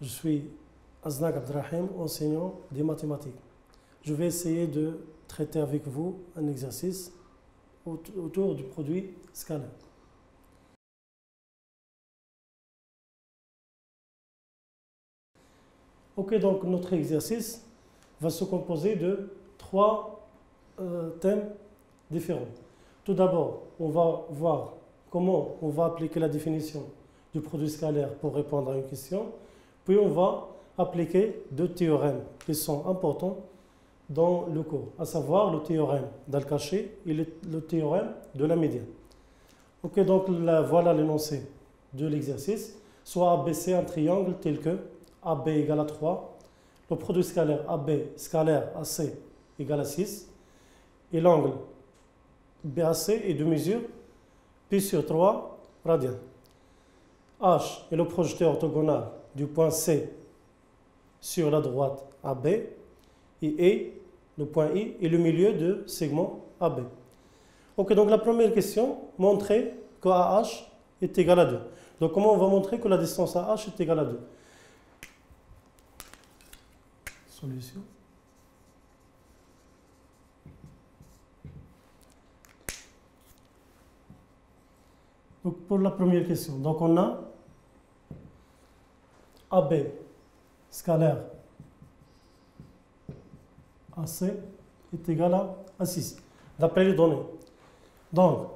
Je suis Aznak Abdrahim, enseignant des mathématiques. Je vais essayer de traiter avec vous un exercice autour du produit scalaire. Ok, donc notre exercice va se composer de trois thèmes différents. Tout d'abord, on va voir comment on va appliquer la définition du produit scalaire pour répondre à une question. Puis on va appliquer deux théorèmes qui sont importants dans le cours, à savoir le théorème d'Al-Kashi et le théorème de la médiane. Ok, donc voilà l'énoncé de l'exercice. Soit ABC un triangle tel que AB égale à 3, le produit scalaire AB scalaire AC égale à 6, et l'angle BAC est de mesure pi sur 3 radian. H est le projeté orthogonal du point C sur la droite AB, et E, le point I, est le milieu de segment AB. Ok, donc la première question, montrer que AH est égal à 2. Donc comment on va montrer que la distance AH est égale à 2? Solution. Donc pour la première question, donc on a AB scalaire AC est égal à 6, d'après les données. Donc,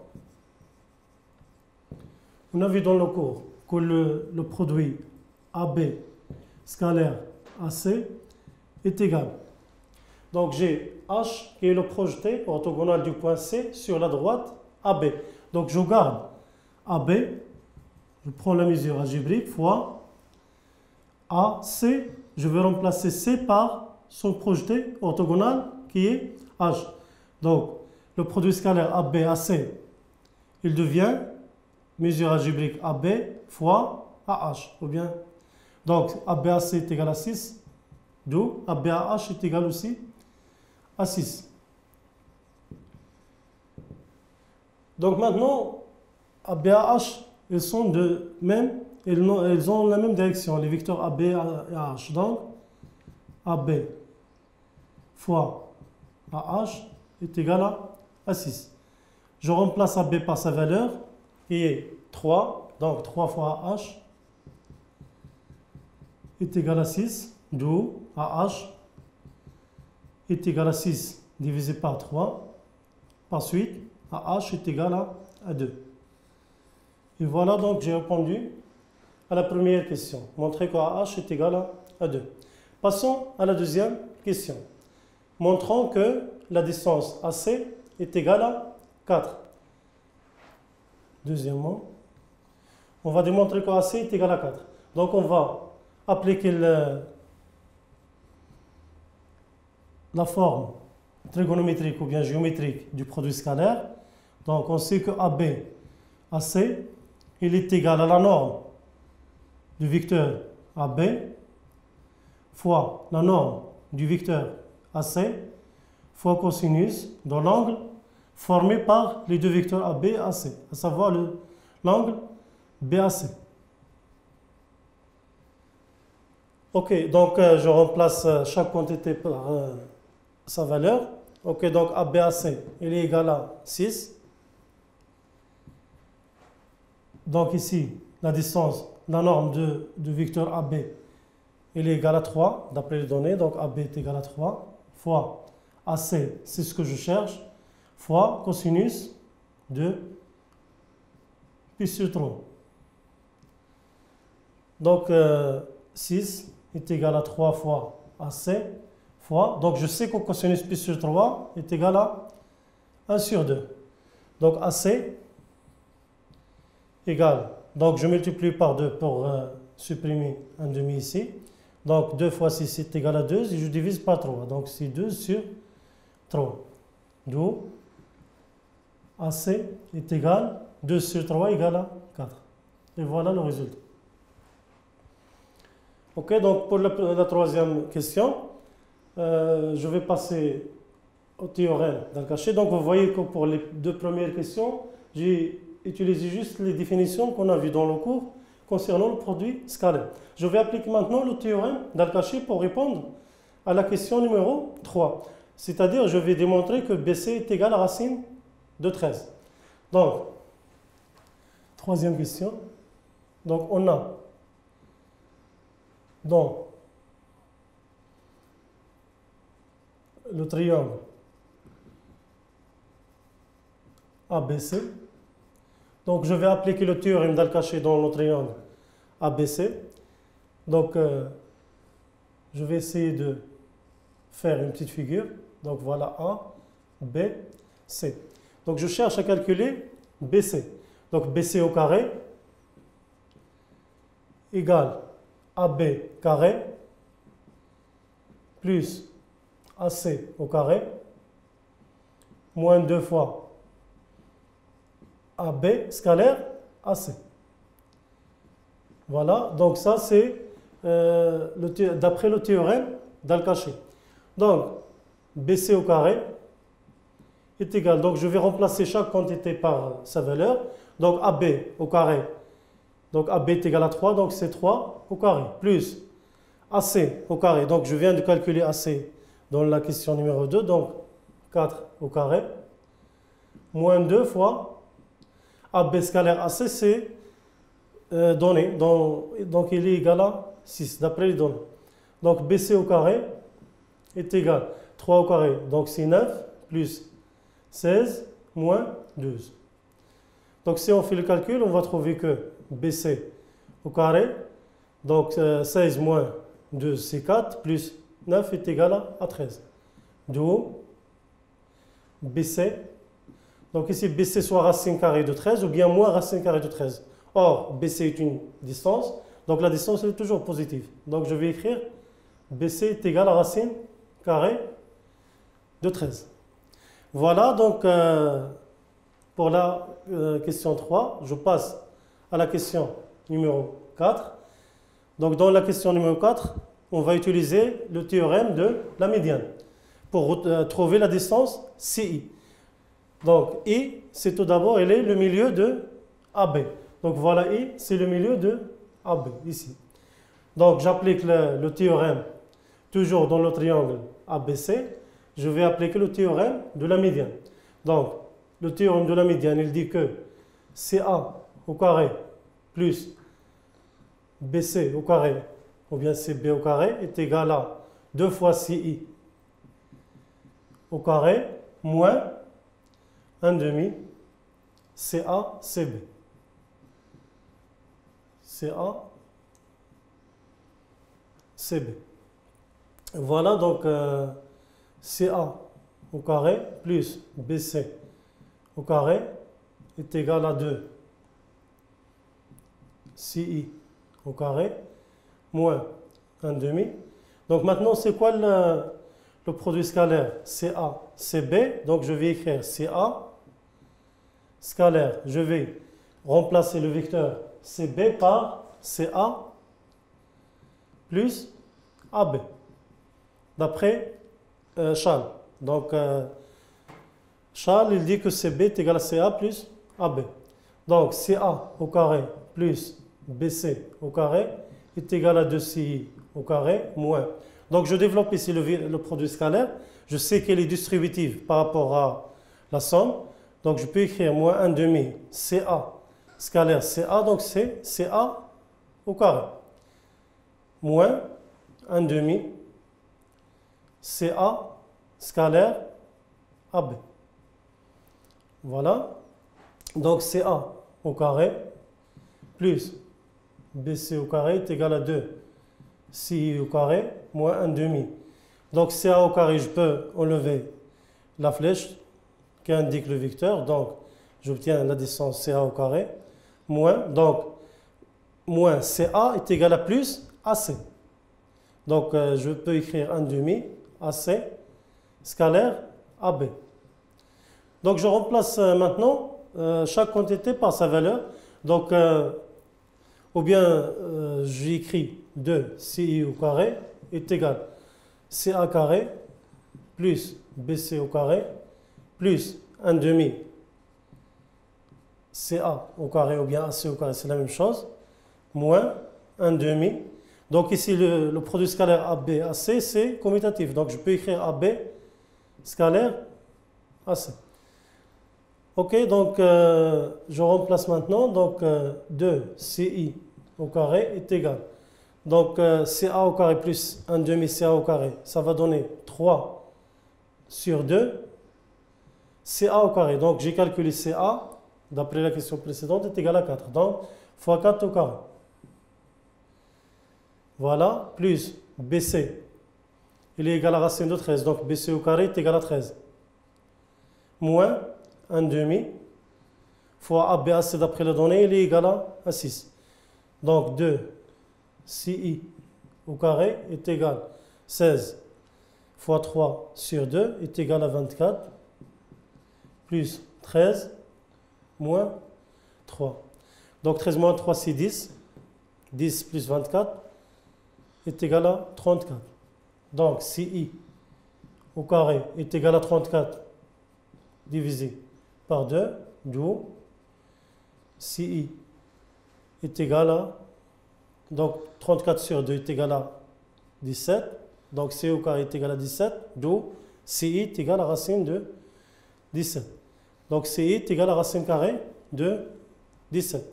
on a vu dans le cours que le produit AB scalaire AC est égal. Donc j'ai H qui est le projeté orthogonal du point C sur la droite AB. Donc je garde AB, je prends la mesure algébrique fois AC, je vais remplacer C par son projeté orthogonal qui est H. Donc le produit scalaire AB-AC, il devient mesure algébrique AB fois AH. Ou bien, donc AB-AC est égal à 6, d'où AB-AH est égal aussi à 6. Donc maintenant, AB-AH, ils sont de même, ils ont la même direction, les vecteurs AB et AH. Donc, AB fois AH est égal à 6. Je remplace AB par sa valeur qui est 3. Donc 3 fois AH est égal à 6. D'où AH est égal à 6 divisé par 3. Par suite, AH est égal à 2. Et voilà, donc j'ai répondu à la première question. Montrer que AH est égal à 2. Passons à la deuxième question. Montrons que la distance AC est égale à 4. Deuxièmement, on va démontrer que AC est égal à 4. Donc on va appliquer la forme trigonométrique ou bien géométrique du produit scalaire. Donc on sait que AB, AC, il est égal à la norme du vecteur AB fois la norme du vecteur AC fois cosinus de l'angle formé par les deux vecteurs AB et AC, à savoir l'angle BAC. Ok, donc je remplace chaque quantité par sa valeur. Ok, donc ABAC, il est égal à 6. Donc ici, la distance, la norme du vecteur AB, il est égal à 3, d'après les données. Donc AB est égal à 3, fois AC, c'est ce que je cherche, fois cosinus de pi sur 3. Donc 6 est égal à 3 fois AC, fois, donc je sais que cosinus pi sur 3 est égal à 1 sur 2. Donc AC égale, donc je multiplie par 2 pour supprimer un demi ici. Donc 2 fois 6 est égal à 2 et je divise par 3. Donc c'est 2 sur 3. D'où AC est égal, 2 sur 3 égale à 4. Et voilà le résultat. Ok, donc pour la troisième question, je vais passer au théorème d'Al-Kashi. Donc vous voyez que pour les deux premières questions, j'ai utilisé juste les définitions qu'on a vues dans le cours. concernant le produit scalaire. Je vais appliquer maintenant le théorème d'Al-Kashi pour répondre à la question numéro 3. C'est-à-dire, je vais démontrer que BC est égal à racine de 13. Donc, troisième question. Donc, on a dans le triangle ABC. Donc, je vais appliquer le théorème d'Al-Kashi dans le triangle ABC. Donc, je vais essayer de faire une petite figure. Donc, voilà A, B, C. Donc, je cherche à calculer BC. Donc, BC au carré égale AB carré plus AC au carré moins 2 fois AB scalaire AC. Voilà, donc ça c'est d'après le théorème d'Al-Kashi. Donc, BC au carré est égal, donc je vais remplacer chaque quantité par sa valeur. Donc AB au carré, donc AB est égal à 3, donc c'est 3 au carré, plus AC au carré, donc je viens de calculer AC dans la question numéro 2, donc 4 au carré, moins 2 fois AB scalaire AC, c'est donné, donc il est égal à 6, d'après les données. Donc BC au carré est égal 3 au carré, donc c'est 9, plus 16, moins 12. Donc si on fait le calcul, on va trouver que BC au carré, donc 16 moins 12 c'est 4, plus 9 est égal à 13. D'où BC, donc ici BC soit racine carrée de 13 ou bien moins racine carrée de 13. Or, BC est une distance, donc la distance est toujours positive. Donc je vais écrire BC est égal à racine carrée de 13. Voilà donc pour la question 3. Je passe à la question numéro 4. Donc dans la question numéro 4, on va utiliser le théorème de la médiane pour trouver la distance CI. Donc I, c'est tout d'abord, elle est le milieu de AB. Donc voilà I, c'est le milieu de AB, ici. Donc j'applique le théorème toujours dans le triangle ABC. Je vais appliquer le théorème de la médiane. Donc le théorème de la médiane, il dit que CA au carré plus BC au carré ou bien CB au carré est égal à 2 fois CI au carré moins 1 demi CA CB. CA CB. Voilà donc CA au carré plus BC au carré est égal à 2 CI au carré moins 1 demi. Donc maintenant c'est quoi le produit scalaire? CA CB. Donc je vais écrire CA scalaire. Je vais remplacer le vecteur CB par CA plus AB d'après Charles. Donc Charles il dit que CB est égal à CA plus AB. Donc CA au carré plus BC au carré est égal à 2CI au carré moins. Donc je développe ici le produit scalaire. Je sais qu'elle est distributive par rapport à la somme. Donc je peux écrire moins 1 demi CA scalaire CA. Donc c'est CA au carré moins 1 demi CA scalaire AB. Voilà. Donc CA au carré plus BC au carré est égal à 2 CI au carré moins 1 demi. Donc CA au carré, je peux enlever la flèche qui indique le vecteur. Donc j'obtiens la distance CA au carré moins. Donc moins CA est égal à plus AC. Donc je peux écrire 1 demi AC scalaire AB. Donc je remplace maintenant chaque quantité par sa valeur. Donc ou bien j'écris 2 CI au carré est égal CA carré plus BC au carré plus 1 demi CA au carré ou bien AC au carré, c'est la même chose, moins 1 demi. Donc ici, le produit scalaire AB, AC, c'est commutatif. Donc je peux écrire AB scalaire AC. Ok, donc je remplace maintenant. Donc 2CI au carré est égal. Donc CA au carré plus 1 demi CA au carré, ça va donner 3 sur 2 CA au carré. Donc j'ai calculé CA, d'après la question précédente, est égal à 4. Donc fois 4 au carré. Voilà, plus BC, il est égal à racine de 13. Donc BC au carré est égal à 13. Moins 1 demi fois ABAC d'après les données, il est égal à 6. Donc 2 CI au carré est égal à 16 fois 3 sur 2 est égal à 24 plus 13 moins 3. Donc 13 moins 3 c'est 10. 10 plus 24 est égal à 34. Donc CI au carré est égal à 34 divisé par 2, d'où CI est égal à, donc 34 sur 2 est égal à 17, donc CI au carré est égal à 17, d'où CI est égal à racine de 17. Donc CI est égal à racine carrée de 17.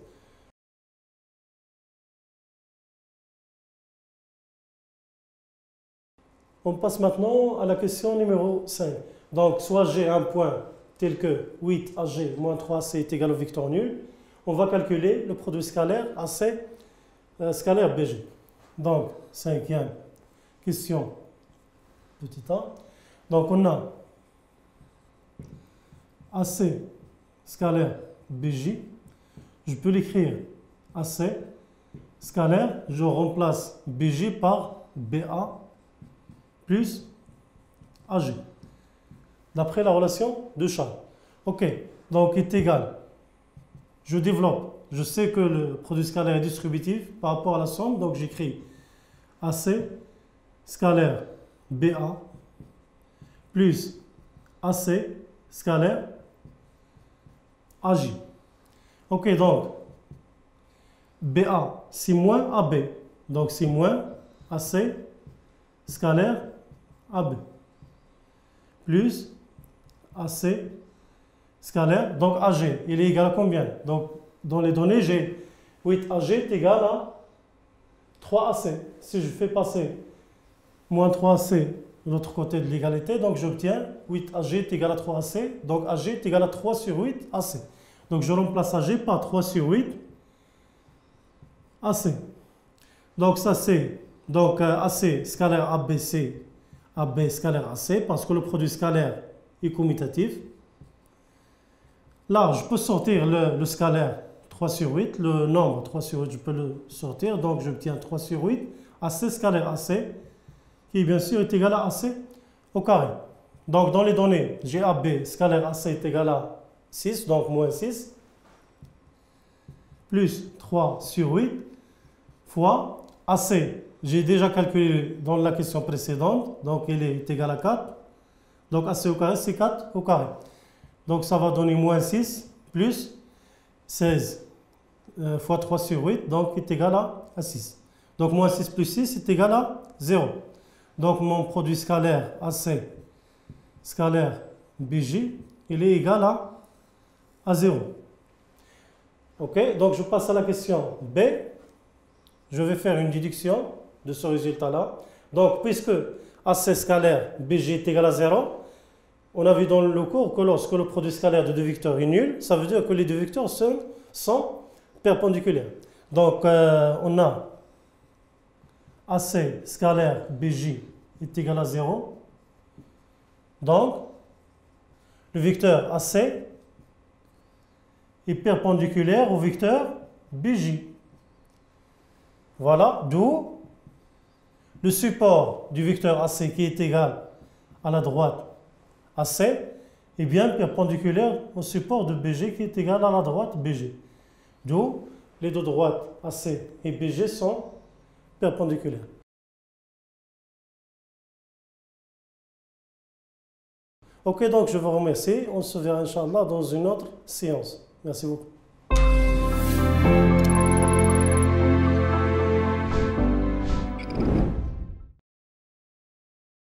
On passe maintenant à la question numéro 5. Donc, soit j'ai un point tel que 8AG moins 3AC est égal au vecteur nul. On va calculer le produit scalaire AC scalaire BG. Donc, cinquième question, petit a. Donc, on a AC scalaire BJ. Je peux l'écrire AC scalaire. Je remplace BJ par BA plus AG, d'après la relation de Charles. Ok, donc est égal. Je développe. Je sais que le produit scalaire est distributif par rapport à la somme, donc j'écris AC scalaire BA plus AC scalaire AJ. Ok, donc BA c'est moins AB, donc c'est moins AC scalaire AB plus AC scalaire, donc AG, il est égal à combien? Donc dans les données, j'ai 8AG est égal à 3AC. Si je fais passer moins 3AC de l'autre côté de l'égalité, donc j'obtiens 8AG est égal à 3AC, donc AG est égal à 3 sur 8 AC. Donc je remplace AG par 3 sur 8 AC. Donc ça c'est donc AC scalaire ABC, AB scalaire AC, parce que le produit scalaire est commutatif. Là, je peux sortir le scalaire 3 sur 8, le nombre 3 sur 8, je peux le sortir, donc j'obtiens 3 sur 8, AC scalaire AC, qui bien sûr est égal à AC au carré. Donc dans les données, j'ai AB scalaire AC est égal à 6, donc moins 6, plus 3 sur 8, fois AC. J'ai déjà calculé dans la question précédente, donc il est égal à 4. Donc AC au carré, c'est 4 au carré. Donc ça va donner moins 6 plus 16 fois 3 sur 8, donc est égal à 6. Donc moins 6 plus 6 est égal à 0. Donc mon produit scalaire AC scalaire BJ, il est égal à 0. Ok, donc je passe à la question B. Je vais faire une déduction de ce résultat-là. Donc, puisque AC scalaire BG est égal à 0, on a vu dans le cours que lorsque le produit scalaire de deux vecteurs est nul, ça veut dire que les deux vecteurs sont perpendiculaires. Donc, on a AC scalaire BJ est égal à 0. Donc, le vecteur AC est perpendiculaire au vecteur BJ. Voilà, d'où le support du vecteur AC qui est égal à la droite AC est bien perpendiculaire au support de BG qui est égal à la droite BG. D'où les deux droites AC et BG sont perpendiculaires. Ok, donc je vous remercie. On se verra, Inch'Allah, dans une autre séance. Merci beaucoup.